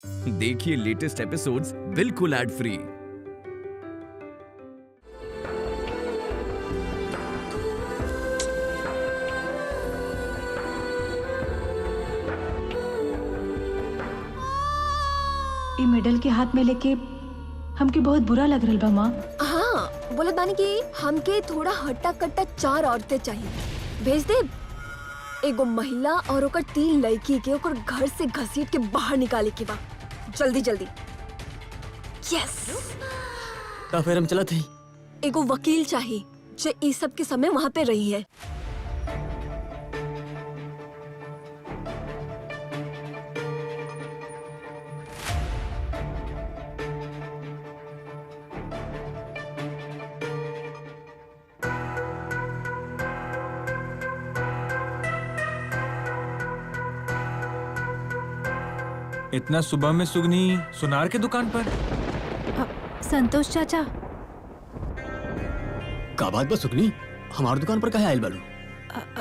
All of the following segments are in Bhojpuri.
देखिए लेटेस्ट एपिसोड्स बिल्कुल एड फ्री। ई मेडल के हाथ में लेके हमके बहुत बुरा लग रहा बा माँ। हाँ, बोलत बानी कि हमके थोड़ा हट्टा कट्टा 4 औरतें चाहिए। भेज दे। एगो महिला और ओकर 3 लड़की के ओकर घर से घसीट के बाहर निकाले के बा। जल्दी जल्दी। यस। तो फिर हम चलत हई। एगो वकील चाहिए जो ई सब के समय वहाँ पे रही है। इतना सुबह में सुगनी सुनार के दुकान पर? संतोष चाचा, का बात बा सुगनी, हमार दुकान पर काहे आयल बालू?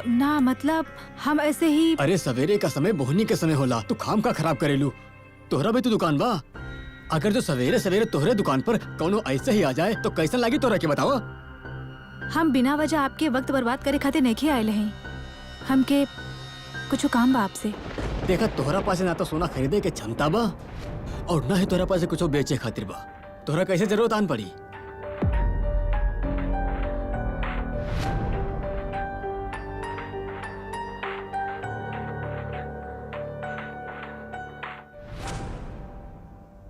ना मतलब हम ऐसे ही। अरे सवेरे का समय बोहनी के समय होला, तू खाम का खराब करेलू। तोहरा भी तो दुकान बा। अगर जो सवेरे सवेरे तोहरे दुकान पर कौनो ऐसे ही आ जाए तो कैसा लागी तोरा के बतावा? हम बिना वजह आपके वक्त बर्बाद करे खातिर नहीं आए हैं। हमके कुछ काम बा आपसे। देखा तोहरा पास ना तो सोना खरीदे के क्षमता बा और ना ही तोहरा पास कुछ बेचे खातिर बा। तोहरा कैसे जरूरत आन पड़ी?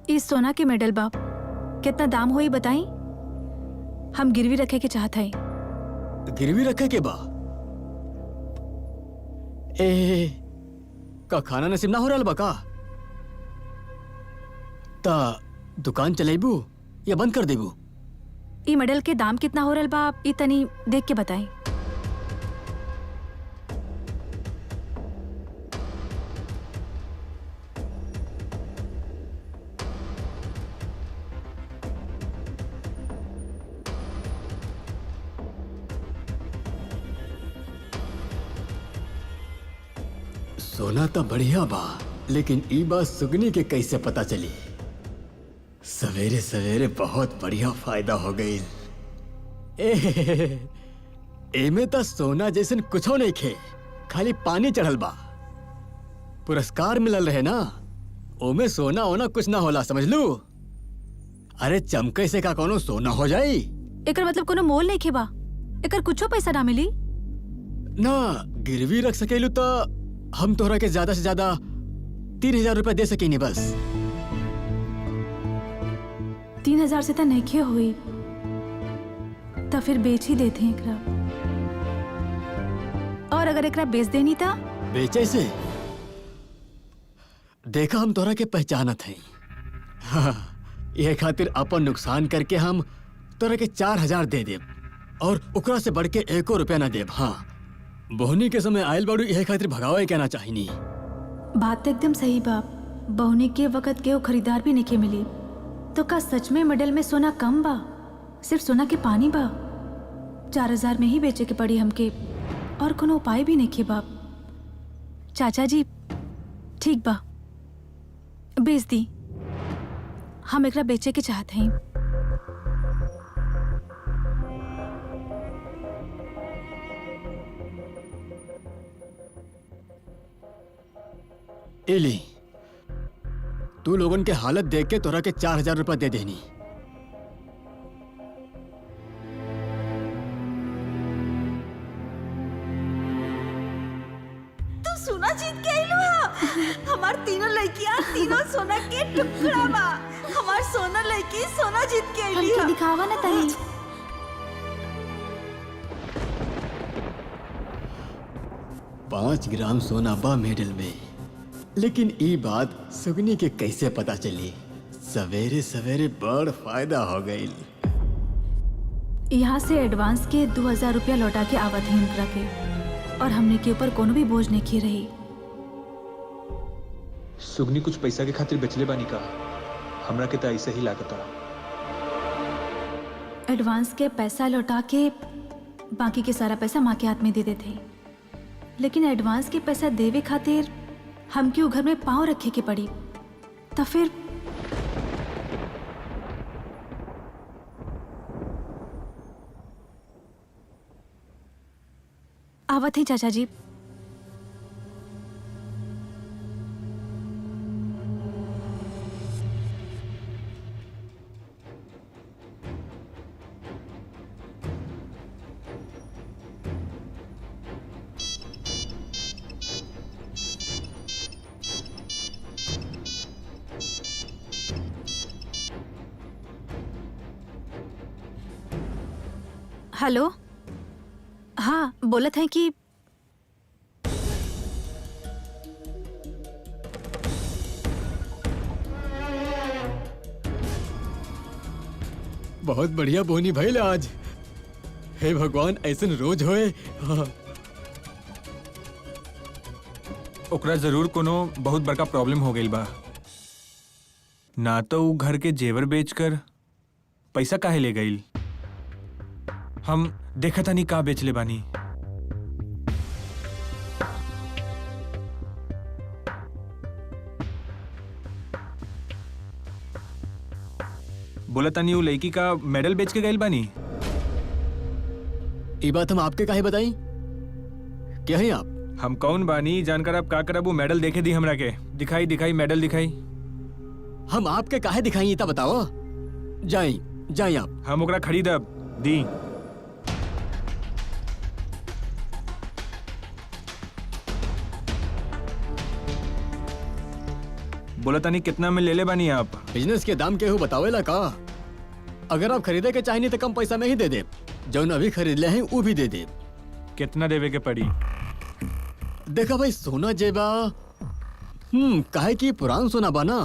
इस सोना के मेडल बाप कितना दाम होई बताई? हम गिरवी रखे के चाहत है। गिरवी रखे के बा? ए का खाना नसीब ना हो रहा बा का? ता दुकान चलेबू या बंद कर देबू? ई मेडल के दाम कितना हो रहा बाप? ई तनी देख के बताई। सोना तो बढ़िया बा, लेकिन ई बात सुगनी के कैसे पता चली? सवेरे सवेरे बहुत बढ़िया फायदा हो गई। एमे तो सोना जैसन कुछो नहीं खे, खाली पानी चढ़ल बा। पुरस्कार मिलल रहे ना, ओमे सोना होना कुछ ना होला, समझ लू? अरे चमके से का कोनो सोना हो जाई? एकर मतलब कोनो मोल नहीं खेबा? एकर कुछो पैसा ना मिली? ना गिरवी रख सकेलू तो हम तोहरा के ज्यादा से ज्यादा 3000 रुपए दे सकेनी बस। 3000 से तो नहीं हुई, तो फिर बेच ही देते हैं एकरा। और अगर एकरा बेच देनी था? बेचे से? देखा हम तोहरा के पहचानत हैं। हाँ, यह खातिर अपन नुकसान करके हम तोहरा के 4000 दे देब और उकरा से बढ़ के 1 रुपया ना देब। हाँ, बोहनी के समय आयल बाड़ू, यह खातिर भगावे कहना चाहिए। बात तो एकदम सही बाप। बहुनी के वक्त के वो खरीदार भी नहीं मिली, तो का सच में मेडल में सोना कम बा? सिर्फ सोना के पानी बा? 4000 में ही बेचे के पड़ी हमके, और कोनो उपाय भी नहीं बाप। चाचा जी ठीक बा, बेच दी। हम एकरा बेचे के चाहते हैं। एली, तू लोगन के हालत देख के तोरा के 4000 रुपए दे देनी। तू सोना जीत के आइलू हा। हमार तीनों लड़कियां तीनों सोना के टुकड़ा बा। हमार सोना लड़की सोना जीत के आइली हमके हा। दिखावा ना तनी। 5 ग्राम सोना बा मेडल में, लेकिन ई बात सुगनी के कैसे पता चली? सवेरे सवेरे बड़ फायदा हो गई। यहाँ से एडवांस के 2000 रुपया लौटा के आवत है इनकरा के, और हमने के ऊपर कोनो भी बोझ नहीं की रही। सुगनी कुछ पैसा के खातिर बेचले बानी का? हमरा के तो ऐसे ही लागता। एडवांस के पैसा लौटा के बाकी के सारा पैसा माँ के हाथ में दे देते, लेकिन एडवांस के पैसा देवे खातिर हमके उ घर में पाँव रखे के पड़ी। तो फिर आवत ही चाचा जी। हेलो, हाँ बोलत हैं कि बहुत बढ़िया बोनी भइल आज। हे भगवान, ऐसन रोज होए। हाँ। ओकरा जरूर कोनो बहुत बड़का प्रॉब्लम हो गई बा। ना तो ऊ घर के जेवर बेचकर पैसा काहे ले गई। हम देखता नहीं का बेच ले बानी। बोला तानी ऊ लड़की का मेडल बेच के गई बानी। ये बात हम आपके काहे बताई? क्या है आप? हम कौन बानी जानकर आप का करब? वो मेडल देखे दी हमरा के। दिखाई दिखाई मेडल दिखाई। हम आपके काहे दिखाई इता बताओ। जाई जाई आप। हम ओकरा खरीदब दी। बोला तानी कितना में ले ले बानी आप? बिजनेस के दाम केहू बतावेला का? अगर आप खरीदे के चाहिए तो कम पैसा में ही दे दे। जौन अभी खरीद ले हैं वो भी दे दे। कितना देवे के पड़ी? देखा भाई, सोना जेबा काहे की पुरान सोना बना,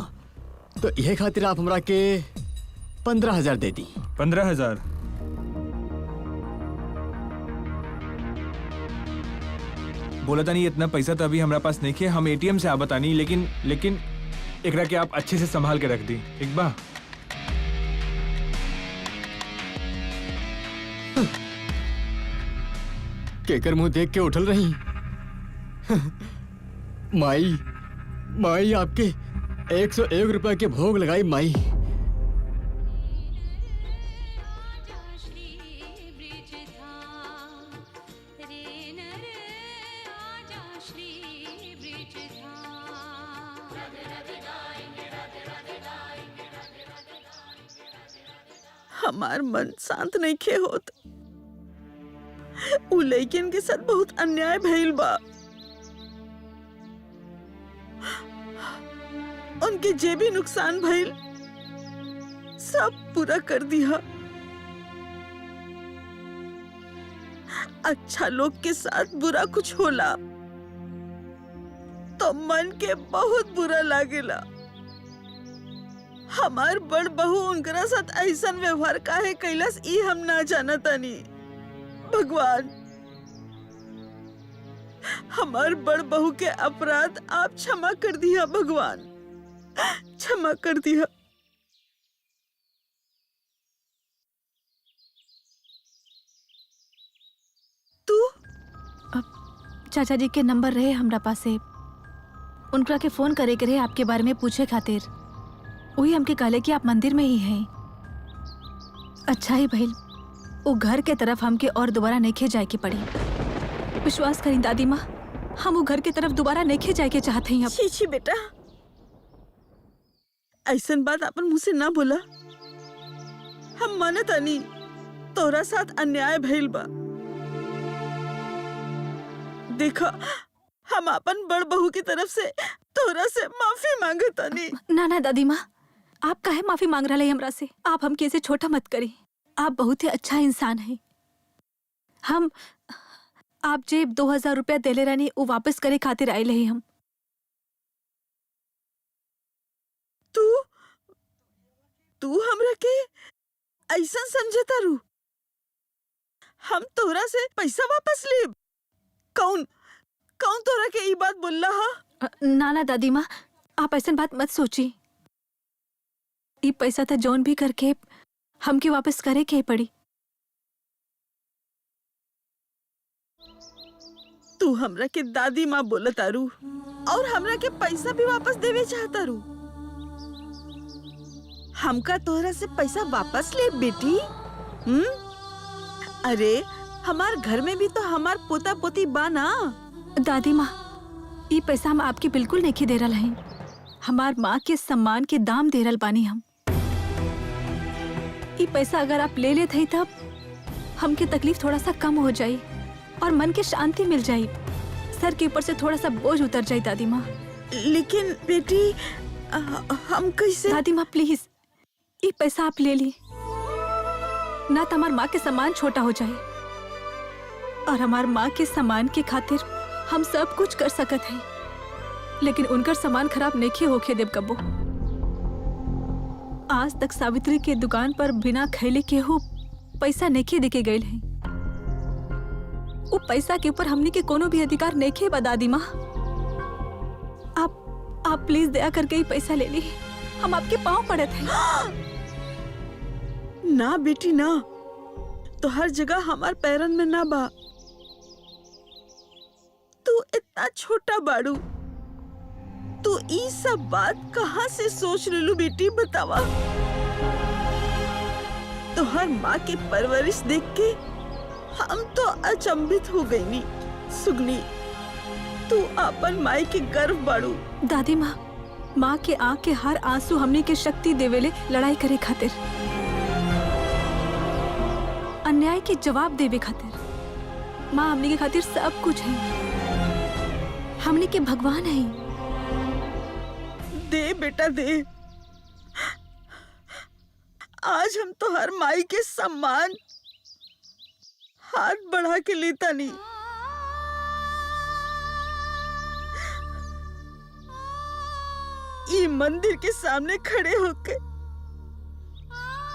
तो यह खातिर आप हमरा के 15,000 दे दी। 15,000? बोला तानी इतना पैसा तो अभी हमारे पास नहीं है। हम एटीएम से आवत आनी, लेकिन एकरा के आप अच्छे से संभाल के रख दी। एक बा केकर मुंह देख के उठल रही। माई माई आपके 101 रुपए के भोग लगाई माई। हमार मन शांत नहीं खे होत। उ लड़कियन के साथ बहुत अन्याय भइल बा। उनके जे भी नुकसान भइल सब पूरा कर दिया। अच्छा लोग के साथ बुरा कुछ होला तो मन के बहुत बुरा लागेला। हमार बड़ बहू उनकरा साथ ऐसा व्यवहार काहे कैलस ई हम ना जानतानी। भगवान, हमार बड़ बहू के अपराध आप क्षमा कर दिया। भगवान क्षमा कर दिया। तू चाचा जी के नंबर रहे हमरा पासे। उनका के फोन करे के रहे आपके बारे में पूछे खातिर। वही हमके कहले कि आप मंदिर में ही हैं। अच्छा ही भइल वो घर के तरफ हमके और दोबारा नहीं जाए के पड़ी। विश्वास करी दादी माँ, हम वो घर के तरफ दोबारा नहीं जाए के चाहते हैं। छी छी बेटा, ऐसन बात अपन मुंह से ना बोला। हम मानता नहीं तोरा साथ अन्याय भइल बा। देखा, हम अपन बड़ बहू की तरफ से तोरा से माफी मांगता नहीं। ना ना दादी माँ, आप काहे माफी मांग रहे हमरा से? आप हम कैसे छोटा मत करें। आप बहुत ही अच्छा इंसान हैं। हम आप जे 2,000 रुपया देले रहनी वो वापस करे खातिर आए रहे हम। तू हमरा के ऐसा समझता रू? हम तोरा से पैसा वापस लेब? कौन तोरा के ई बात बोल रहा? ना ना दादी माँ, आप ऐसा बात मत सोची। ये पैसा था जौन भी करके हमके वापस करे के पड़ी। तू हमरा के दादी माँ बोलत आरू और हमरा के पैसा भी वापस देवे चाहता रू। हमका तोहरा से पैसा वापस ले बेटी। अरे हमार घर में भी तो हमार पोता पोती बा ना। दादी माँ, ये पैसा हम आपके बिल्कुल नहीं दे रहा है। हमार माँ के सम्मान के दाम दे रहा बानी हम। ये पैसा अगर आप ले लेते हैं तब हमके तकलीफ थोड़ा सा कम हो जाए और मन के शांति मिल जाए, सर के ऊपर से थोड़ा सा बोझ उतर जाए दादी माँ। लेकिन बेटी हम कैसे? दादी माँ प्लीज ये पैसा आप ले ली, ना तो हमार माँ के सम्मान छोटा हो जाए, और हमार माँ के सम्मान के खातिर हम सब कुछ कर सकत हैं, लेकिन उनकर सम्मान खराब नहीं होके देव कब्बो। आज तक सावित्री के दुकान पर बिना खैले के हो पैसा नहीं देके गए हैं। वो पैसा के ऊपर हमने के कोनो भी अधिकार नहीं बा दादी माँ। आप प्लीज दया करके ही पैसा ले ली, हम आपके पाँव पड़े थे। ना बेटी ना, तो हर जगह हमार पैरन में ना बा। तू इतना छोटा बाड़ू, तू ई सब बात कहाँ से सोच लेलू बेटी बतावा। तो हर माँ की परवरिश देख के हम तो अचंभित हो गई नी। सुगनी, तू अपन माई के गर्व बाड़ू। दादी माँ, माँ के आँख के हर आंसू हमने के शक्ति देवेले लड़ाई करे खातिर, अन्याय के जवाब देवे खातिर। माँ हमने के खातिर सब कुछ है, हमने के भगवान है। दे बेटा दे, आज हम तो हर माई के सम्मान हाथ बढ़ा के लेता नहीं। ये मंदिर के सामने खड़े होके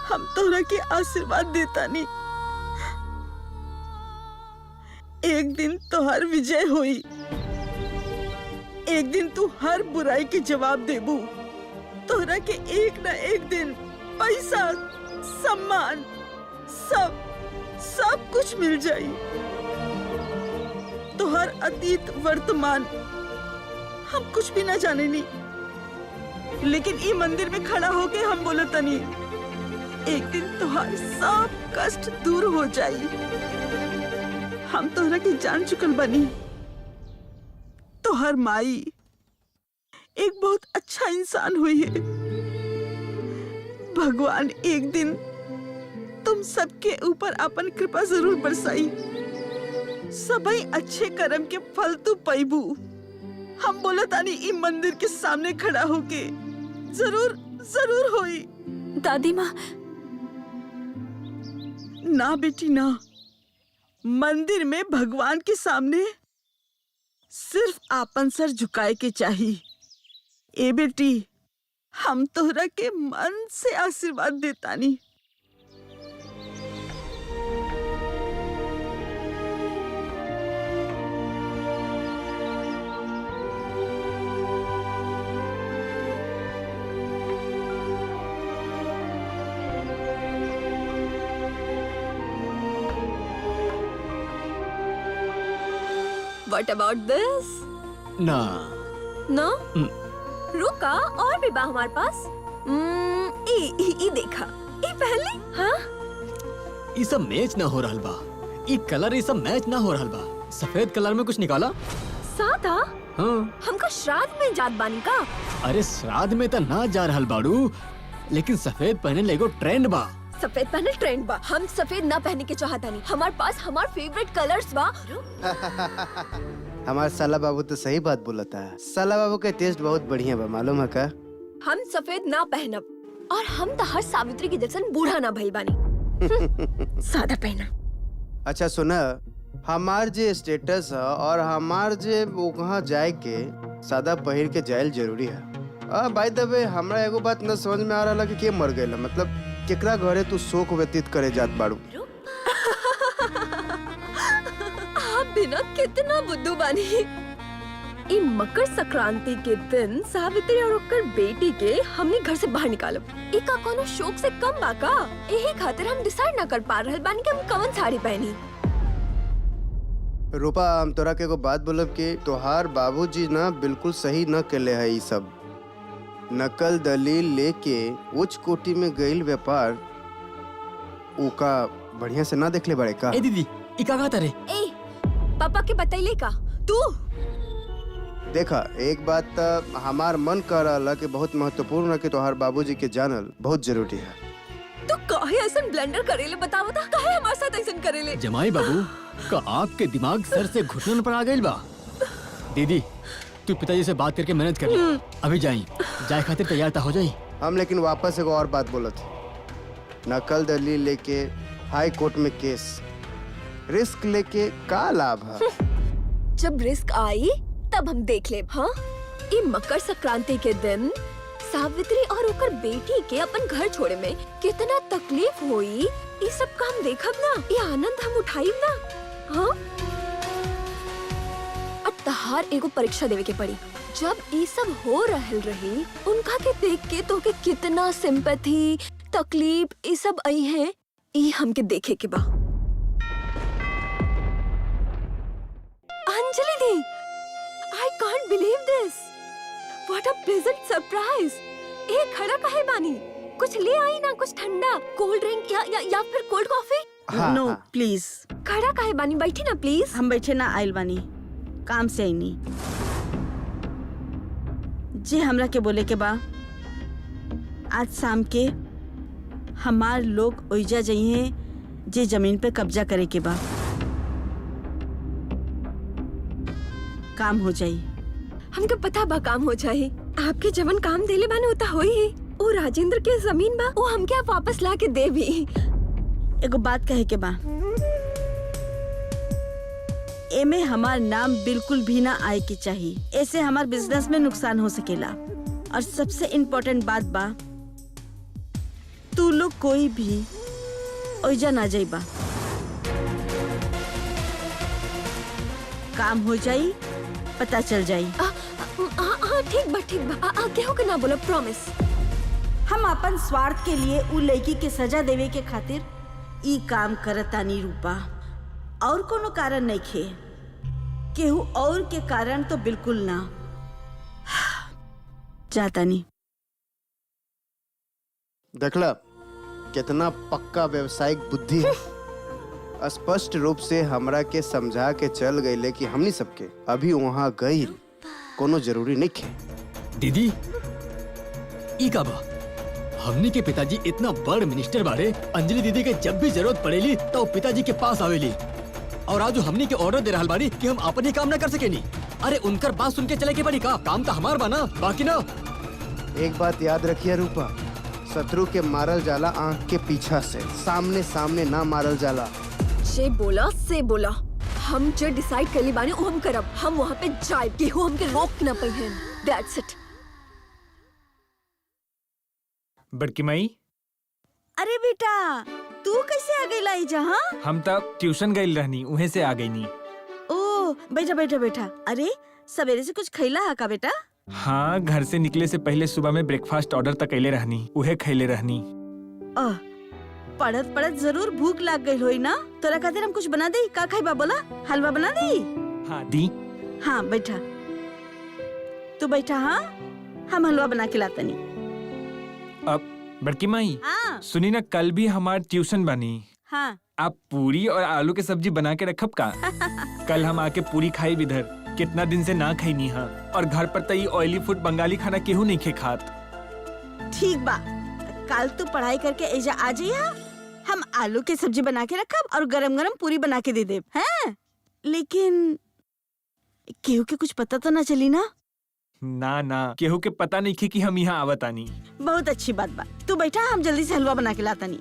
हम तोरा के आशीर्वाद देता नहीं। एक दिन तो हर विजय हुई, एक दिन तू हर बुराई के जवाब देबू। तोरा के एक ना एक दिन पैसा, सम्मान, सब कुछ मिल जाई। तो हर अतीत वर्तमान हम कुछ भी ना जाने नहीं, लेकिन ये मंदिर में खड़ा होके हम बोलता नहीं, एक दिन तुम्हार सब कष्ट दूर हो जाई। हम तोहरा की जान चुकल बनी। तो हर माई एक बहुत अच्छा इंसान हुई है। भगवान एक दिन तुम सबके ऊपर अपन कृपा जरूर बरसाई। सबई अच्छे कर्म के फल तू पैबू। हम बोलतानी ई मंदिर के सामने खड़ा होके जरूर होई। दादी माँ, ना बेटी ना, मंदिर में भगवान के सामने सिर्फ आपन सर झुकाए के चाहिए। ए बेटी, हम तोहरा के मन से आशीर्वाद देतानी। What about this? ना No? रुका, और भी बा हमारे पास। ई देखा, ई पहले। हाँ? ये सब मैच ना हो रहल बा। ये कलर ये सब मैच ना हो रहल बा। सफेद कलर में कुछ निकाला? सादा? हाँ। हमका श्राद्ध में जात बानी का? अरे श्राद्ध में तो ना जा रहल बाड़ू, लेकिन सफेद पहने लेगो ट्रेंड बा। सफेद पहने ट्रेंड बा। हम सफेद ना पहने के चाहता नहीं। हमारे पास हमार फेवरेट कलर्स बा। हमारे साला बाबू तो सही बात बोलता है। साला बाबू का टेस्ट बहुत बढ़िया बा, मालूम है का? हम सफेद ना पहनब, और हम तो हर सावित्री के जैसन बूढ़ा ना भइल बानी। सादा पहना। अच्छा सुना, हमार जे स्टेटस है और हमार जे वो कहाँ जाए के सादा पहिर के जायल जरूरी है। बाय द वे, हमरा एगो बात न समझ में आ रहा कि के मर गए, मतलब केकरा घरे तू शोक व्यतीत करे जात बाड़ू। आप बिना कितना बुद्धू बानी। ई मकर संक्रांति के दिन सावित्री और ओकर बेटी के हमने घर से बाहर निकालब। ई का कोनो शौक से कम बा का? यही खातिर हम डिसाइड ना कर पा रहल बानी कि हम कौन साड़ी पहनी। रूपा, हम तोरा के एगो बात बोलब कि तोहार बाबूजी ना बिल्कुल सही न केले है ई सब। नकल दलील लेके उच्च कोटि में गईल व्यापार उका बढ़िया से ना देख ले बड़े का। ए दीदी ई का कहता रे? ए पापा के बतैले का तू? देखा एक बात त हमार मन कर रहा कि बहुत महत्वपूर्ण है कि तोहार बाबूजी के जानल बहुत जरूरी है। तू काहे ऐसन ब्लंडर करेले बताओ ता? काहे हमारे साथ ऐसन करेले? जमाई बाबू का आपके दिमाग सर से घुटनन पर आ गइल बा। दीदी तू पिताजी से बात करके मेहनत कर ले। अभी जाए खातिर तैयार ता हो जाई। हम लेकिन वापस एगो और बात बोलत नकल दलील लेके हाई कोर्ट में केस रिस्क लेके का लाभ है? जब रिस्क आई तब हम देख ले। हाँ ये मकर संक्रांति के दिन सावित्री और ओकर बेटी के अपन घर छोड़े में कितना तकलीफ हुई, ये सब काम देखब ना, ये आनंद हम उठाइब ना। हाँ अब तहार एगो परीक्षा देवे के पड़ी। जब ये सब हो रहल रही उनका के देख के तो के कितना सिंपैथी तकलीफ ये सब आई है, ये हमके देखे के बा। अंजलि दी, I can't believe this. What a pleasant surprise. ये खड़ा काहे बानी? कुछ ले आई ना, कुछ ठंडा कोल्ड ड्रिंक या फिर कोल्ड कॉफी? हाँ, नो हाँ। प्लीज। खड़ा काहे बानी? बैठी ना प्लीज। हम बैठे ना आइल बानी, काम से आईनी। जे हमरा के बोले के बा आज शाम के हमार लोग ओइजा जाइए जे जमीन पे कब्जा करे के बा। काम हो जाई। हमके पता बा काम हो जाए। आपके जवन काम देले बाने होता होई ही। वो राजेंद्र के जमीन बा, वो हमके आप वापस ला के दे भी। एगो बात कहे के बा, एमे हमार नाम बिल्कुल भी ना आए के चाहिए। ऐसे हमार बिजनेस में नुकसान हो सकेला। और सबसे इम्पोर्टेंट बात बा, तू लोग कोई भी ओइजा ना जाइबा। काम हो जाई, पता चल जाई। हाँ ठीक बा ठीक बा। केहू के ना बोला, प्रॉमिस। हम अपन स्वार्थ के लिए उ लड़की के सजा देवे के खातिर ई काम करतानी रूपा, और कोनो कारण नहीं खे। केहू और के कारण तो बिल्कुल ना। जाता नहीं। देखला कितना पक्का व्यावसायिक बुद्धि है। स्पष्ट रूप से हमरा के समझा के चल गईले कि हमनी सबके अभी वहाँ गई कोनो जरूरी नहीं है। दीदी ई का बा? हमनी के पिताजी इतना बड़ मिनिस्टर बारे, अंजलि दीदी के जब भी जरूरत पड़ेली तो पिताजी के पास आवेली। और आज हमनी के ऑर्डर दे रहल बारी कि हम अपन ही काम ना कर सकेनी। अरे उनकर बात सुन के चले के पड़ी का? काम तो हमार बा ना, बाकी ना। एक बात याद रखिए रूपा, शत्रु के मारल जाला आंख के पीछा से, सामने सामने ना मारल जाला। जे बोला से बोला। हम जो डिसाइड कर ली बानी वो हम करब। हम वहाँ पे जाए, केहू हमके रोक ना पाई है। That's it. बड़की माई, अरे बेटा तू कैसे आ गई लाई जहाँ? हम तब ट्यूशन गई रहनी, उहे से आ गई नी। ओ बैठा बैठा बैठा। अरे सवेरे से कुछ खैला है का बेटा? हाँ, घर से निकले से पहले सुबह में ब्रेकफास्ट ऑर्डर तक कैले रहनी, उहे खैले रहनी। पढ़त पढ़त जरूर भूख लाग गई होई ना? तोरा खातिर हम कुछ बना दे? का खाइबा बोला? हलवा बना दी? हाँ दी। हाँ बैठा, तू बैठा। हाँ हम हलवा बना के लातनी। अब बड़की माई हाँ सुनी ना, कल भी हमार ट्यूशन बनी। हाँ आप पूरी और आलू के सब्जी बना के रखब का? कल हम आके पूरी खाई इधर, कितना दिन से ना खाई नी। हाँ, और घर पर तो ये ऑयली फूड बंगाली खाना केहू नहीं खे खात। ठीक बा, कल तू पढ़ाई करके एजा आ जाइया। हम आलू के सब्जी बना के रखब और गरम गरम पूरी बना के दे देब। हैं? लेकिन केहू के कुछ पता तो ना चली ना? ना ना, केहू के पता नहीं खे कि हम यहाँ आवत आनी। बहुत अच्छी बात बा। तू बैठा, हम जल्दी से हलवा बना के लातानी।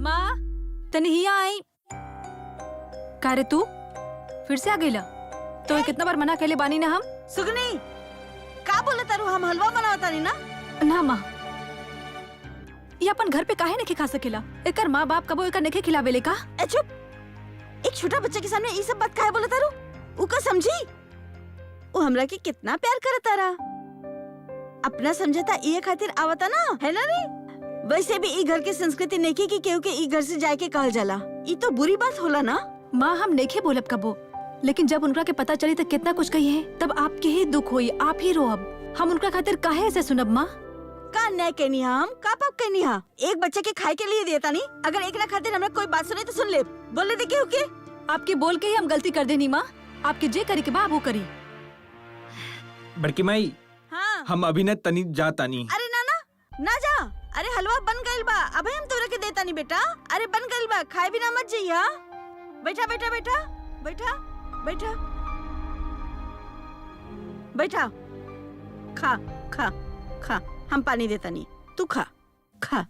माँ तनी हिया आई। का रे तू फिर से आ गईला? तो कितना बार मना कैले बानी ना हम। सुगनी का बोला तारू? हम हलवा बनावतानी ना। ना माँ, ये अपन घर पे काहे नहीं खा सकेला? एकर माँ बाप कबो एकर नहीं खिलावेले का? ए चुप, एक छोटा बच्चा के सामने ये सब बात काहे बोला तारू? उ का समझी? वो हमरा के कितना प्यार करता रहा। अपना समझता ये खातिर आवता ना, है ना रे? वैसे भी ई घर की संस्कृति नहीं की केहू के ई घर से जाके कहल जाला। ये तो बुरी बात होला ना। माँ हम नेखे बोलब कबो, लेकिन जब उनका के पता चली तो कितना कुछ कही है, तब आपके ही दुख होई, आप ही रोब। हम उनका खातिर काहे ऐसे सुनब माँ? का नहीं कहनी हम, का पाप कहनी हा? एक बच्चे के खाए के लिए देता नहीं, अगर एक ना खातिर हमरा कोई बात सुने तो सुन ले, बोले दे के आपके बोल के ही हम गलती कर देनी माँ। आपके जे करी के बा वो करी। बड़की माई, हाँ। हम अभी न तनी जाता नहीं। अरे ना जा। अरे हलवा बन गइल बा, अबे हम तोरा के देता नहीं बेटा। अरे बन गइल बा, खाए बिना मत जइया। बैठा बैठा बैठा बैठा बैठा बैठा, खा खा खा, हम पानी देता नहीं, तू खा खा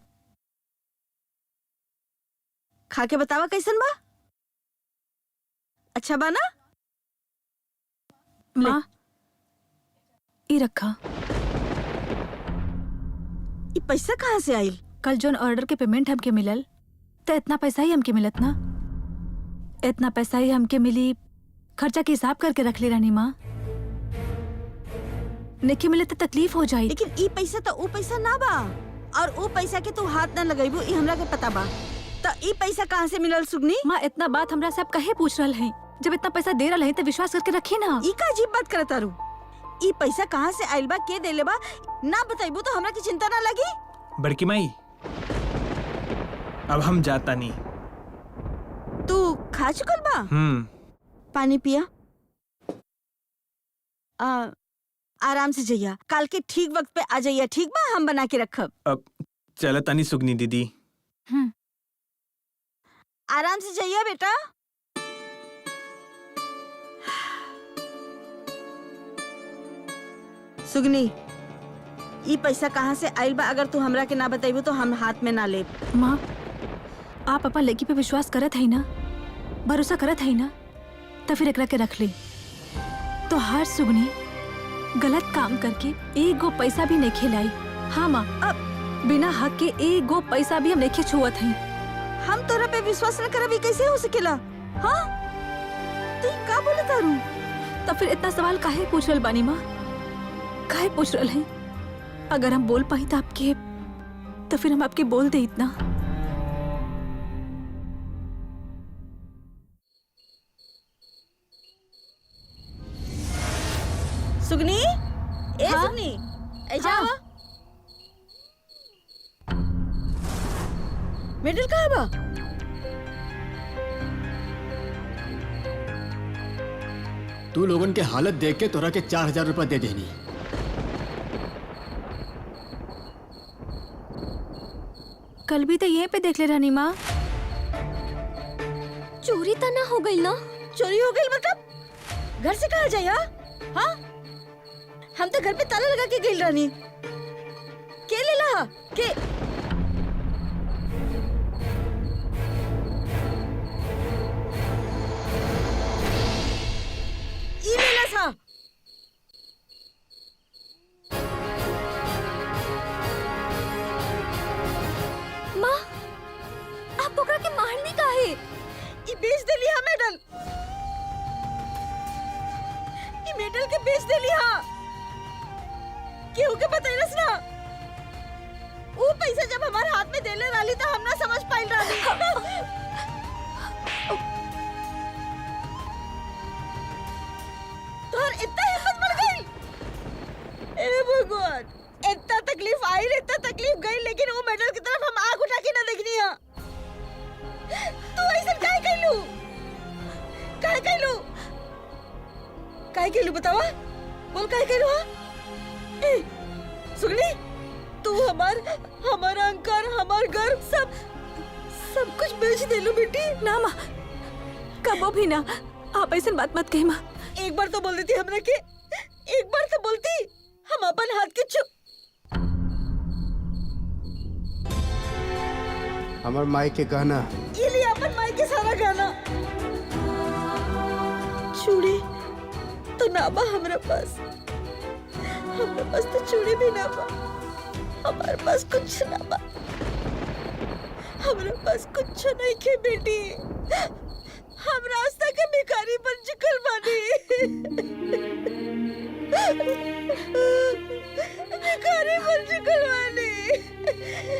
खा के बतावा कैसन बा? अच्छा बा ना? माँ ये रखा। ये पैसा कहाँ से आइल? कल जोन ऑर्डर के पेमेंट हमके मिलल, तो इतना पैसा ही हमके मिलत ना। इतना पैसा ही हमके मिली, खर्चा के हिसाब करके रख ले रानी माँ। नहीं मिले तो तकलीफ हो जाए। लेकिन ई पैसा तो ऊ पैसा ना बा, और ऊ पैसा के तू हाथ ना लगाइबू, ई हमरा के पता बा। तो ई पैसा कहाँ से मिलल सुगनी? माँ इतना बात हमरा से आप कहे पूछ रहा है? जब इतना पैसा दे रहा है तो विश्वास करके रखी ना। ई का अजीब बात करत तारू? ई पैसा कहाँ से आइल बा, के देले बा, ना बताइबू तो हमरा की चिंता ना लगी। बड़की माई, अब हम जाता नहीं। तू खा चुकल बा? पानी पिया। आराम से जइया, काल के ठीक वक्त पे आ जाइया, ठीक बा? हम बना के रखब। अब चला तानी सुगनी दीदी। आराम से जइया बेटा। सुगनी, ई पैसा कहाँ से आइल बा, अगर तू हमरा के ना बताइबू तो हम हाथ में ना ले। माँ आप अपन लड़की पे विश्वास करत है ना, भरोसा करत है ना, तो फिर एकरा के रख ली। तो हर सुगनी गलत काम करके एक गो पैसा भी नहीं खिलाई। हाँ माँ, अब बिना हक के एक गो पैसा भी हम नहीं छुअत है। हम तोरा पे विश्वास न करब, ई कैसे हो सकेला? हाँ तू का बोले तारू? तो फिर इतना सवाल काहे पूछ रहल बानी माँ? काहे पूछ रहल है? अगर हम बोल पाई तो आपके, तो फिर हम आपके बोल दे इतना। सुगनी, ए हाँ? सुगनी, ए जाओ। मेडल कहाँ बा? तू लोगन के हालत देख के तोरा के 4000 रुपया दे देनी। कल भी तो यहीं पे देख ले रानी माँ। चोरी तो ना हो गई ना? चोरी हो गई मतलब? घर से कहाँ जाया? हाँ, हम तो घर पे ताला लगा के गई रानी। के ले ला के? ई ले ला सा। माँ आप ओकरा के मारनी काहे? ई बेच देली हा मेडल। ई मेडल के बेच देली हा। केहू के बतैलस ना। वो पैसा जब हमारे हाथ में देले वाली तो हम ना समझ पाइल रानी। तोहर इतना हिम्मत बढ़ गई? ए भगवान, इतना तकलीफ आई, इतना तकलीफ गई, लेकिन वो मेडल की तरफ हम आंख उठा के ना देखनी है। तू ऐसा काहे कैलू? काहे कैलू? काहे कैलू बतावा? बोल काहे कैलू? हाँ ए सुगनी, तू हमारा अंकार, हमार घर, सब कुछ बेच देलू बेटी। ना माँ, कबो भी ना। आप ऐसे बात मत कही माँ। एक बार तो बोल देती हमरा के, एक बार तो बोलती, हम अपन हाथ के छू। हमार माई के गहना। ये लिया अपन माई के सारा गाना। चूड़ी तो ना बा हमरा पास तो चूड़ी भी ना बा। हमारे पास कुछ ना बा, हमारे पास कुछ नहीं के बेटी। हम रास्ता के भिखारी बन चुकल बानी। भिखारी बन चुकल बानी।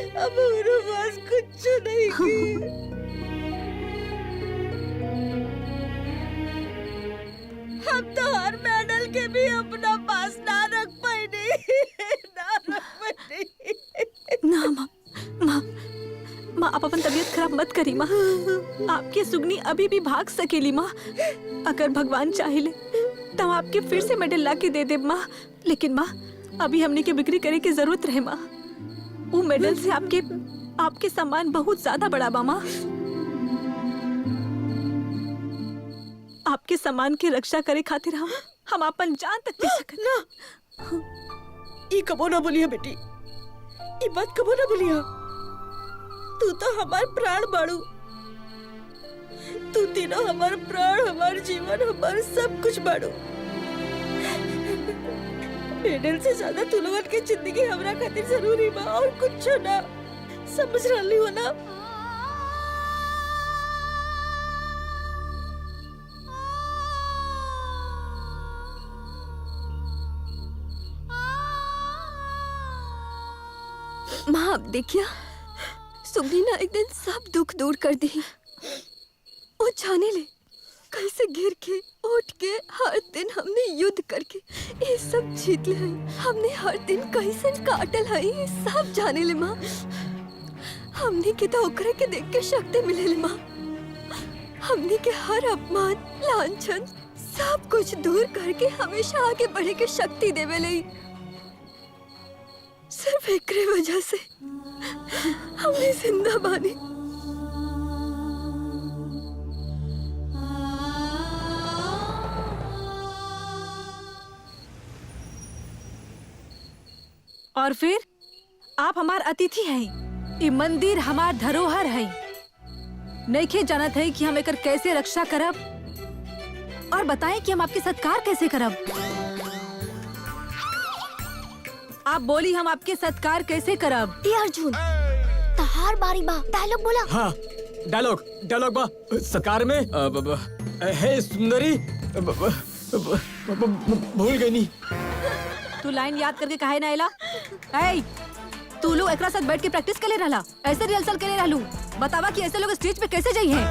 अब हमारे पास कुछ नहीं की। हम तो हर मेडल के भी अपना पास ना रख पाए ना रख पाए। ना माँ, माँ, माँ आप अपन तबीयत खराब मत करी माँ। आपकी सुगनी अभी भी भाग सकेली माँ। अगर भगवान चाहे तो हम आपके फिर से मेडल ला के दे दे माँ। लेकिन माँ अभी हमने के बिक्री करे की जरूरत रहे माँ। वो मेडल से आपके सम्मान बहुत ज्यादा बड़ा बा माँ। आपके सम्मान की रक्षा करे खातिर हम अपन जान तक दे सकत ना ई कबो ना बोलिया बेटी, ई बात कबो ना बोलिया। तू तो हमार प्राण बाड़ू, तू तीनों हमार प्राण, हमार जीवन, हमार सब कुछ बाड़ू। मेडल से ज्यादा तू लोगन के जिंदगी हमरा खातिर जरूरी बा और कुछ ना। समझ रही हो ना? माँ अब देखिए, सुगनी ना एक दिन सब दुख दूर कर दी। वो जाने ले कैसे गिर के उठ के हर दिन हमने युद्ध करके ये सब जीत ले हई। हमने हर दिन कैसे काटल हई ये सब जाने ले माँ। हमने के तो ओकरे के देख के शक्ति मिले ले माँ। हमने के हर अपमान लांछन सब कुछ दूर करके हमेशा आगे बढ़े के शक्ति देवे ले। सिर्फ एकरे वजह से हमने जिंदा बानी। और फिर आप हमार अतिथि हैं। ये मंदिर हमार धरोहर है। नइखे जानत है कि हम एकर कैसे रक्षा करब, और बताएं कि हम आपके सत्कार कैसे करब। आप बोली हम आपके सत्कार कैसे करब। ए अर्जुन, तहार बारी बा, डायलॉग बोला। हाँ डायलॉग बा सकार में हे सुंदरी भूल गई नहीं। तू लाइन याद करके काहे ना आइला? ए, तू लोग एकरा साथ बैठ के प्रैक्टिस कर ले रहला, ऐसे रिहर्सल करे रहलू। बतावा कि ऐसे लोग स्टेज पे कैसे जाई हैं।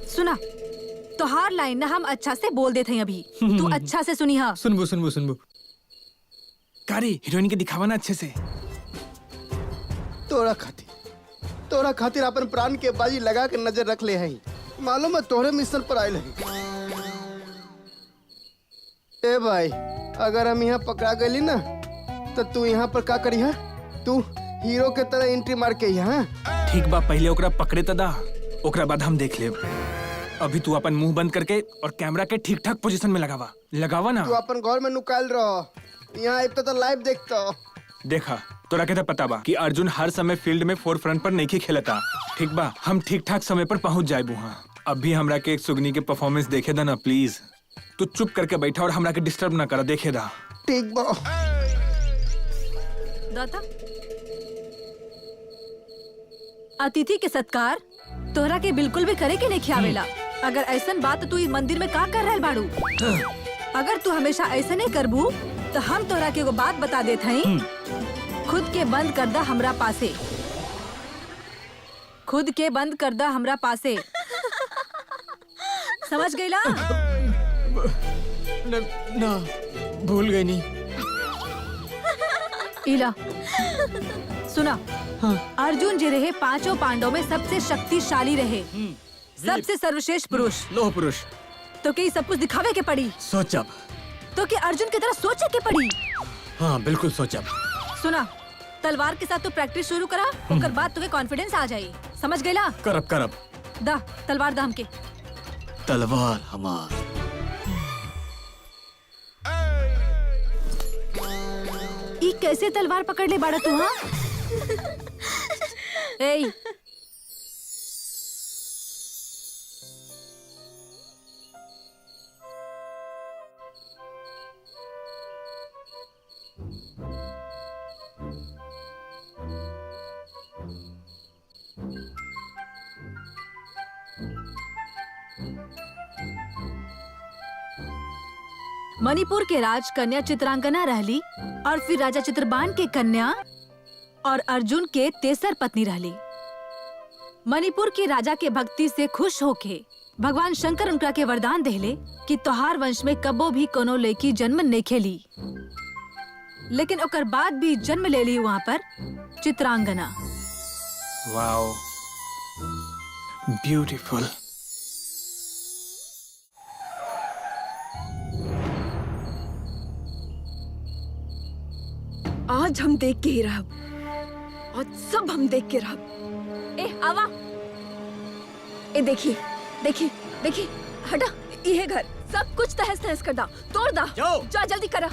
सुना, तो हर लाइन ना हम अच्छा से बोल देते हैं अभी। तू अच्छा से सुनी। हाँ सुनबू कारी हीरोइन के दिखावा ना अच्छे से। तोरा खातिर अपन प्राण के बाजी लगा के नजर रख ले हैं। मालूम है तोहरे मिशन पर आयल है। ए भाई, अगर हम यहाँ पकड़ा गई ना तो तू यहाँ पर का करी है? तू हीरो के तरह एंट्री मार के यहाँ। ठीक बा, पहले ओकरा पकड़े तदा, ओकरा बाद हम देख लेब। अभी तू अपन मुंह बंद करके और कैमरा के ठीक ठाक पोजीशन में लगावा ना। तू अपन घर में नुकाल रहो, यहाँ तो लाइव देखता। देखा तोरा के तो पता बा कि अर्जुन हर समय फील्ड में फोर फ्रंट पर नहीं खेलता। ठीक बा, हम ठीक ठाक समय पर पहुंच जाए वहाँ। अभी हमरा के एक सुगनी के परफॉर्मेंस देखे दा ना प्लीज। तू चुप करके बैठा और हमरा के डिस्टर्ब ना करा, देखे दा। ठीक बा। दाता, अतिथि के सत्कार तोहरा के बिल्कुल भी करे के नहीं खियावेला। अगर ऐसन बात तू इस मंदिर में का कर रहल बाड़ू? अगर तू हमेशा ऐसे नहीं करबू तो हम तोहरा के एगो बात बता देत हई। खुद के बंद कर दा हमरा पासे। खुद के बंद कर दा हमरा पासे। समझ गईला? ना भूल गई नहीं। इला सुना, अर्जुन जी रहे पांचों पांडवों में सबसे शक्तिशाली रहे, सबसे सर्वश्रेष्ठ पुरुष, लोह पुरुष। तो क्या सब कुछ दिखावे के पड़ी? सोचब तो क्या अर्जुन की तरह सोचे के पड़ी? हाँ बिल्कुल सोचब। सुना, तलवार के साथ तो प्रैक्टिस शुरू करा, ओकर बाद तुके कॉन्फिडेंस आ जाई। समझ गईला? करब। दा तलवार दा हमके। तलवार हमार। ई कैसे तलवार पकड़ ले बाड़ा तू? हाँ ए, मणिपुर के राज कन्या चित्रांगना रहली और फिर राजा चित्रबान के कन्या और अर्जुन के तेसर पत्नी रहली। मणिपुर के राजा के भक्ति से खुश होके भगवान शंकर उनका के वरदान देले कि तोहार वंश में कबो भी कोनो लड़की जन्म नहीं ली, लेकिन ओकर बाद भी जन्म ले ली वहाँ पर चित्रांगना। Wow, beautiful. आज हम देख के ही रहब, आज सब हम देख के रहब। ए आवा, ए देखिए देखिए देखिए, हटा, ये घर सब कुछ तहस नहस कर दा, तोड़ दा। जाओ। जा जल्दी करा।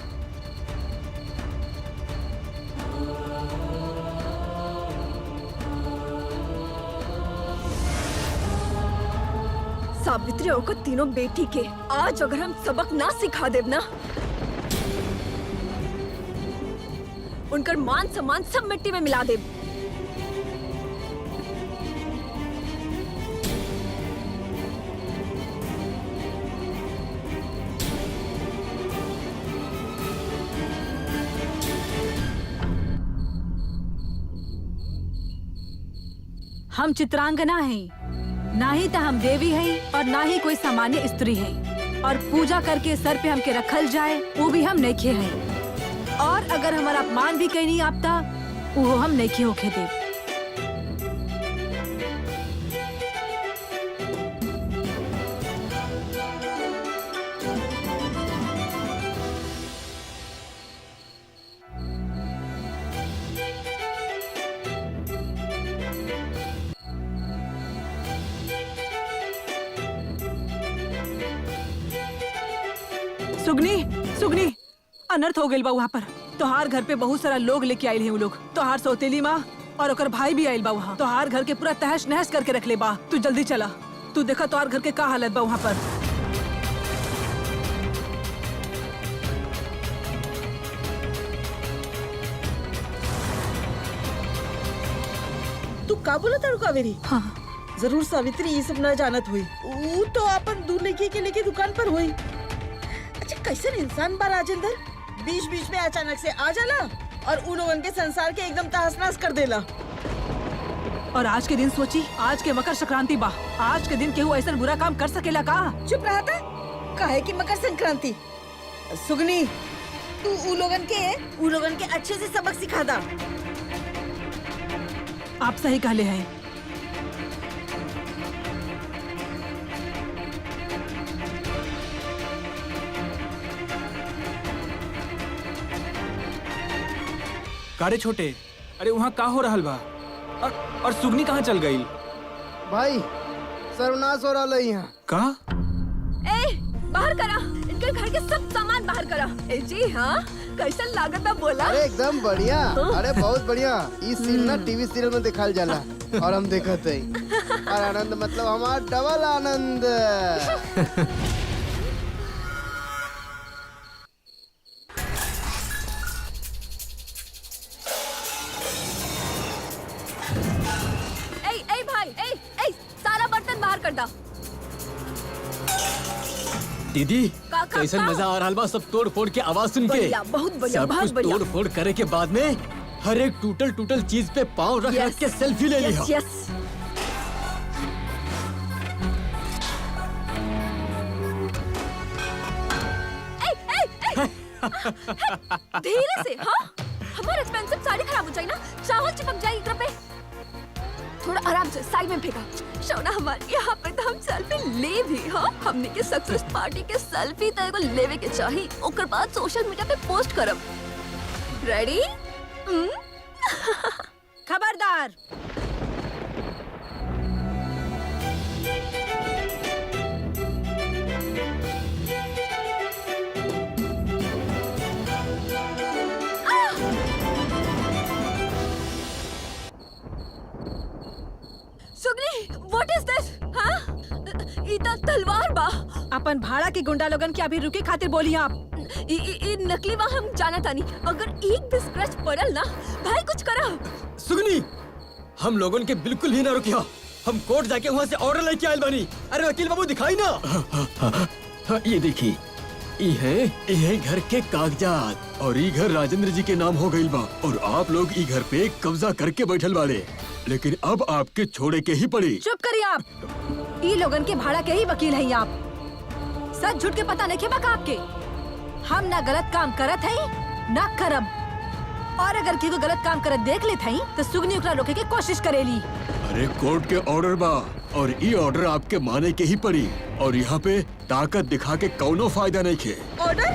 सावित्री और तीनों बेटी के आज अगर हम सबक ना सिखा देब ना, उनकर मान सम्मान सब मिट्टी में मिला देब। हम चित्रांगना हैं, ना ही तो हम देवी हैं और ना ही कोई सामान्य स्त्री हैं, और पूजा करके सर पे हमके रखल जाए वो भी हम नइखे हैं, और अगर हमारा अपमान भी कहीं नहीं आपता वो हम नइखे होके दे। सुगनी, सुगनी, अनर्थ हो गइल बा वहाँ पर। तोहार घर पे बहुत सारा लोग लेके आइल हैं वो लोग। तोहार सौतेली माँ और ओकर भाई भी आइल बा वहाँ। तोहार घर के पूरा तहस नहस करके रख ले बा। तू जल्दी चला, तू देखा तोहार घर के का हालत बा वहाँ पर। तू का बोला तारू कावेरी? हाँ, जरूर सावित्री ये सब न जानत हुई। ऊ तो अपन दूर लेके दुकान पर हुई। अच्छा कैसन इंसान बा राजेंद्र, बीच बीच में अचानक से आ जाला और उन लोगन के संसार के एकदम तहस नहस कर देला। और आज के दिन सोची, आज के मकर संक्रांति बा। आज के दिन केहू ऐसा बुरा काम कर सकेला का? चुप रहा था, काहे की मकर संक्रांति। सुगनी, तू ऊ लोगन के अच्छे से सबक सिखा दा। आप सही कहले हैं। कारे छोटे, अरे वहाँ का हो रहल बा? और सुगनी कहाँ चल गई? भाई सर्वनाश हो रहा है यहाँ। का? ए बाहर करा, इनके घर के सब सामान बाहर करा। ए जी हाँ, कैसन लागत बा बोला? अरे एकदम बढ़िया, अरे बहुत बढ़िया। इस सीन ना टीवी सीरियल में दिखाल जाला और हम देखत हई। और आनंद मतलब हमारा डबल आनंद। ए भाई, ए सारा बर्तन बाहर कर दा। दीदी का- कैसन मजा आ रहा बा सब तोड़ फोड़ के आवाज सुन के। बढ़िया, बहुत बढ़िया, सब बहुत कुछ बढ़िया। तोड़ फोड़ करे के बाद में हर एक टूटल चीज पे पाँव रख रख के सेल्फी ले लिया। यस। धीरे से, हाँ? हमारा एक्सपेंसिव साड़ी खराब हो जाए ना, चावल चिपक जाए इधर पे। थोड़ा आराम से साइड में फेंका। शौना हमारे यहाँ पे तो हम सेल्फी ले भी, हाँ? हमने के सक्सेस पार्टी के सेल्फी तो एगो लेवे के चाहिए, ओकर बाद सोशल मीडिया पे पोस्ट करब। रेडी? खबरदार, सुगनी, व्हाट इज दिस? हाँ? इता तलवार बा। अपन भाड़ा के गुंडा लोगन के अभी रुके खातिर बोली आप। ई नकली बा, हम जाना तानी। अगर एक भी स्क्रैच पड़ल ना, भाई कुछ करा। सुगनी, हम लोगन के बिल्कुल ही ना रुकिया। हम कोर्ट जाके वहाँ से ऑर्डर लेके आयल बानी। अरे वकील बाबू दिखाई ना। हाँ, ये देखी, ये घर के कागजात और ये घर राजेंद्र जी के नाम हो गई बा और आप लोग ये घर पे कब्जा करके बैठल बाड़े, लेकिन अब आपके छोड़े के ही पड़ी। चुप करिए आप। ई लोगन के भाड़ा के ही वकील हैं आप। सच झूठ के पता नहीं खेबा का आपके। हम ना गलत काम करत हई ना करब, और अगर किसी गलत काम करत देख लेत हई तो सुगनी ओकरा रोके के कोशिश करेली। अरे कोर्ट के ऑर्डर बा और ये ऑर्डर आपके माने के ही पड़ी, और यहाँ पे ताकत दिखा के कौनो फायदा नहीं खे। ऑर्डर?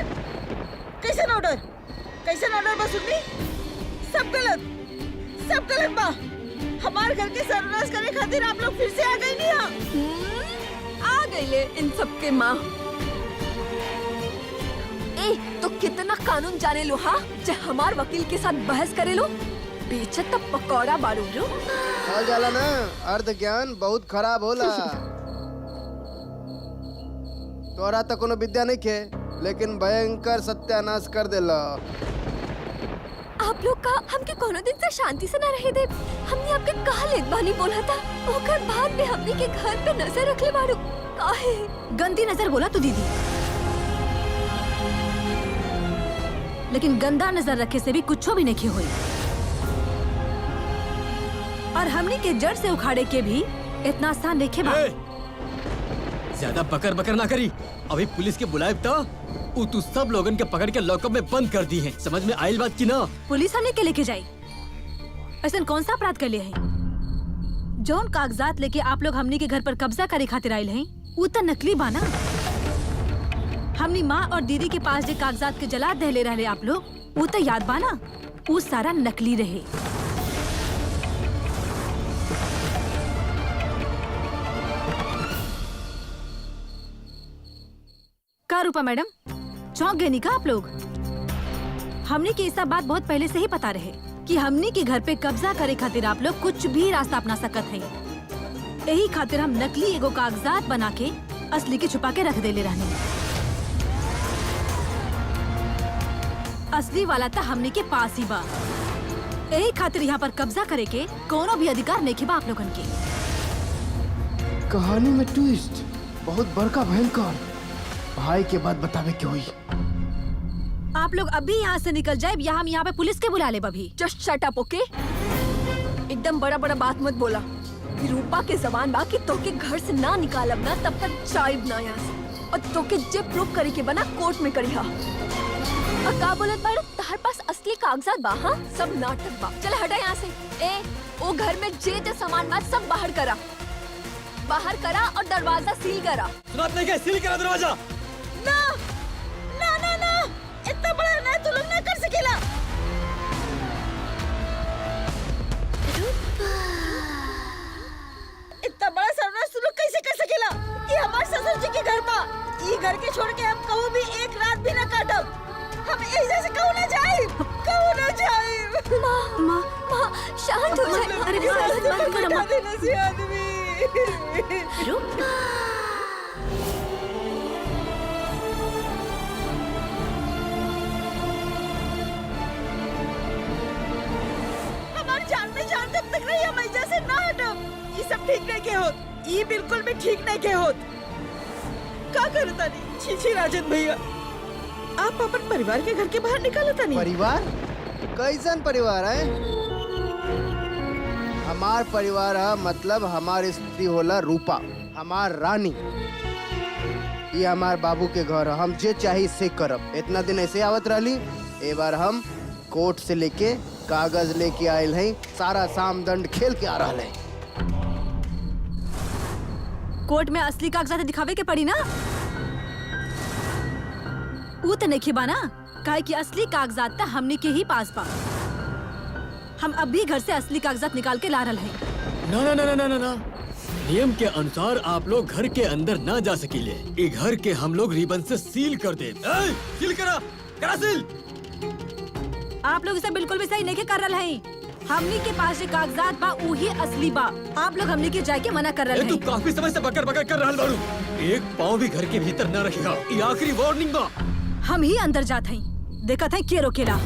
कैसन ऑर्डर? कैसन ऑर्डर बा सुननी? सब गलत बा। हमारे घर के सर्वनाश करे खातिर आप लोग फिर से आ गई नहीं? आ गई ले इन सब के माँ। ए तो कितना कानून जाने लो, हाँ? जब हमार वकील के साथ बहस करे लो, बेचत तब पकौड़ा बारू लो। आ जाला ना, अर्ध ज्ञान बहुत खराब होला। तोरा तो कोनो विद्या नहीं खे, लेकिन भयंकर सत्यानाश कर देला। आप लोग का हमके कोनो दिन से शांति से न रहे दे। हमने आपके कहा लेत बानी बोला था, ओकर बाद में हमने के घर पे नजर रखले बारू। काहे? गंदी नजर बोला तू दीदी, लेकिन गंदा नजर रखे से भी कुछ भी नहीं हुई। और हमने के जड़ से उखाड़े के भी इतना आसान नहीं खेबा। ज्यादा बकर बकर ना करी। अभी पुलिस के बुलाए तो तू सब लोगन के पकड़ के लॉकअप में बंद कर दी है। समझ में आयल बात की ना? पुलिस हमने के लेके जाई? ऐसा कौन सा अपराध कर लिया है? जौन कागजात लेके आप लोग हमने के घर पर कब्जा करे खातिर आयल हैं, वो तो नकली बाना। हमनी माँ और दीदी के पास जो कागजात के जला दहले रहे आप लोग, वो तो याद बाना? वो सारा नकली रहे। का रूपा मैडम, चौंक गए नहीं का आप लोग? हमने की ऐसा बात बहुत पहले से ही पता रहे कि हमने के घर पे कब्जा करे खातिर आप लोग कुछ भी रास्ता अपना सकत हैं। यही खातिर हम नकली एगो कागजात बना के असली के छुपा के रख देले रहने। असली वाला था हमने के पास ही बा। यही खातिर यहाँ पर कब्जा करे के कोनो भी अधिकार नहीं बा आप लोगन के। कहानी में ट्विस्ट बहुत बड़का भयंकर। भाई के बाद बतावे के हुई। आप लोग अभी यहाँ से निकल जाए या हम यहाँ पे पुलिस के बुला ले अभी। जस्ट शट अप, ओके? एकदम बड़ा बड़ा बात मत बोला। रूपा के जबान बा कि तोके घर से ना निकालब ना तब तक जाइब ना यहाँ से। और तोके जे प्रूफ करे के बना कोर्ट में करी। हाँ और का बोलत बाड़? तार पास असली कागजात बा? हाँ सब नाटक बा। चल हटा यहाँ से। ए वो घर में जे जे सामान बा सब बाहर करा और दरवाजा सील करा। सुनात नहीं क्या? सील करा दरवाजा। ना ना ना ना, इतना बड़ा ना तू लोग ना कर सकेला। इतना बड़ा सर्वनाश तू लोग कैसे कर सकेला? ये हमारे ससुर जी के घर बा। ये घर के छोड़ के हम कहूँ भी एक रात भी ना काटब। हम ऐसे से कहूँ ना जाए। माँ शांत हो जाए। अरे बंद करो माँ। देना से आदमी। हमारी जान में जान तब तक रही, हम ऐसे से ना हटब। ये सब ठीक नहीं के होत। ये बिल्कुल भी ठीक नहीं के होत। का करता नहीं? छी छी राजन भैया, आप अपन परिवार के घर के बाहर निकालता नहीं। परिवार? कैसन परिवार है? हमार परिवार है, मतलब हमार स्त्री होला रूपा, हमार रानी। ये हमार बाबू के घर है, हम जे चाही से करब। इतना दिन ऐसे आवत रहली, ए बार हम कोर्ट से लेके कागज लेके आयल हैं। सारा साम दंड खेल के आ रहा है। कोर्ट में असली कागजात दिखावे के पड़ी ना? वो तो नहीं बाना, काहे कि असली कागजात था हमने के ही पास बा। हम अभी घर से असली कागजात निकाल के ला रहे हैं। ना ना ना ना ना ना, नियम के अनुसार आप लोग घर के अंदर ना जा सकीले। ये घर के हम लोग रिबन से सील कर दे। सील करा सील। आप लोग इसे बिल्कुल भी सही नहीं कर रहे हैं। हमनी के पास जो कागजात बा वही असली बा। आप लोग हमनी के जाके मना कर रहे हैं। तू काफी समय से बकर बकर कर रहा बारू। एक पाँव भी घर के भीतर न रखेगा। ये आखिरी वार्निंग बा। हम ही अंदर जाते हैं, देखा था के रोकेला।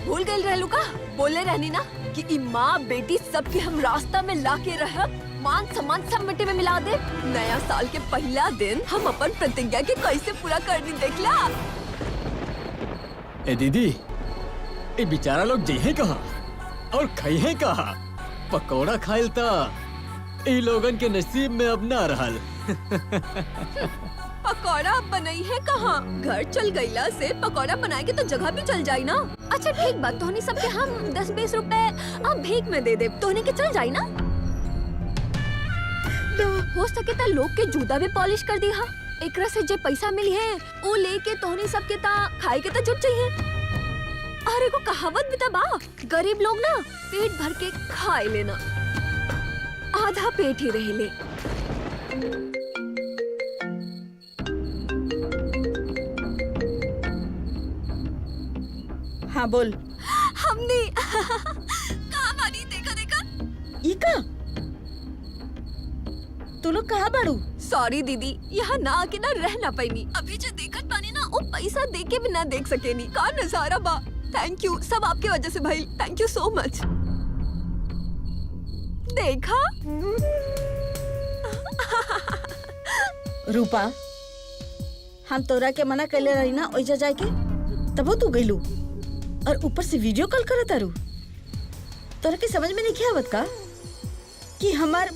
भूल गई रहलू का? बोले रहनी ना कि ई माँ बेटी सबके हम रास्ता में ला के रह, मान सम्मान सब मिट्टी में मिला दे। नया साल के पहला दिन हम अपन प्रतिज्ञा के कैसे पूरा कर दी देखला। ए दीदी, ये बेचारा लोग जइहे कहाँ और खइहे कहाँ? पकौड़ा खाइल ता ई लोगन के नसीब में अब ना रहल। पकौड़ा अब बनाई है कहाँ? घर चल गईला से पकौड़ा बनाए के तो जगह भी चल जाई ना। अच्छा ठीक बात, तोहनी सबके हम 10-20 रुपए अब भीख में दे दे, तोहनी के चल जाई ना। हो सके ता लोग के जूता भी पॉलिश कर दी हा। एकरा से जे पैसा मिली है वो लेके तोहनी सबके ता खाए के ता जुट चाहिए। अरे को कहावत भी ता बा, गरीब लोग ना पेट भर के खाए लेना, आधा पेट ही रह ले। हाँ बोल। हमने कहाँ बानी देखा? ई का? तू लोग कहाँ बाड़ू? सॉरी दीदी, यहाँ ना आके ना रह ना पाईनी। अभी जो देखत पानी ना वो पैसा दे के भी ना देख सकेनी। का नजारा बा। थैंक यू, सब आपके वजह से भाई। Thank you so much. देखा रूपा, हम तोरा के मना कैले रही ना ओइजा जाए के, तबो तू गइलू और ऊपर से वीडियो कॉल करत तारू। तोरा के समझ में नहीं आवत का कि हमार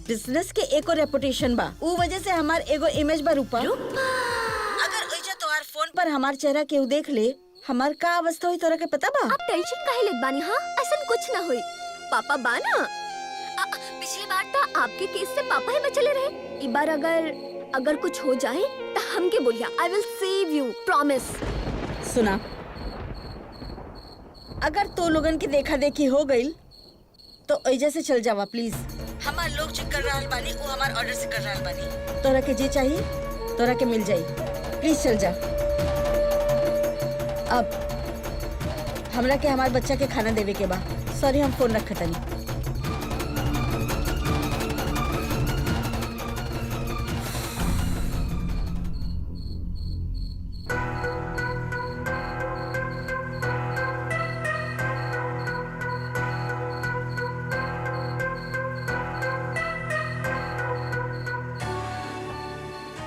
बिजनेस के एको रेपुटेशन बा, ऊ वजह से हमार एगो इमेज बा। रूपा, अगर ओइजा तोहार फोन पर हमार चेहरा केहू देख ले, हमार का अवस्था होई तोरा के पता बा? आप टेंशन काहे लेत बानी? हाँ ऐसा कुछ ना हुई। पापा बा ना, पिछली बार तो आपके केस से पापा ही बचले रहे। इस बार अगर कुछ हो जाए तो हमके बोलिया, आई विल सेव यू, प्रॉमिस। सुना, अगर तो लोगन की देखा देखी हो गई तो ओइजा से चल जावा प्लीज। हमार लोग जो कर रहल बानी वो हमार ऑर्डर से कर रहल बानी। तोरा के जे चाहिए तोरा के मिल जाई, प्लीज चल जा। अब हमरा के हमार बच्चा के खाना देवे के बा। सॉरी, हम फोन रखत तनी।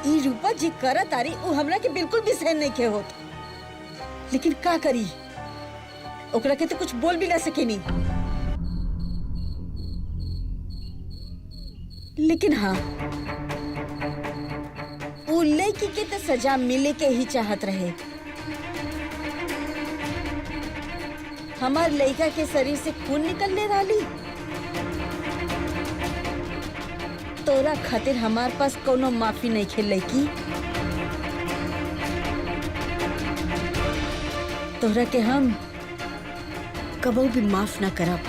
ई रूपा जी करत तारी उ हमरा के बिल्कुल भी सहन नहीं के होत, लेकिन का करी, ओकरा के तो कुछ बोल भी ना सकेनी। लेकिन हाँ, उ लड़की के तो सजा मिले के ही चाहत रहे। हमार लड़का के शरीर से खून निकलने वाली, तोरा खातिर हमार पास कोनो माफी नहीं खेल की। तोरा के हम कबो भी माफ ना करब।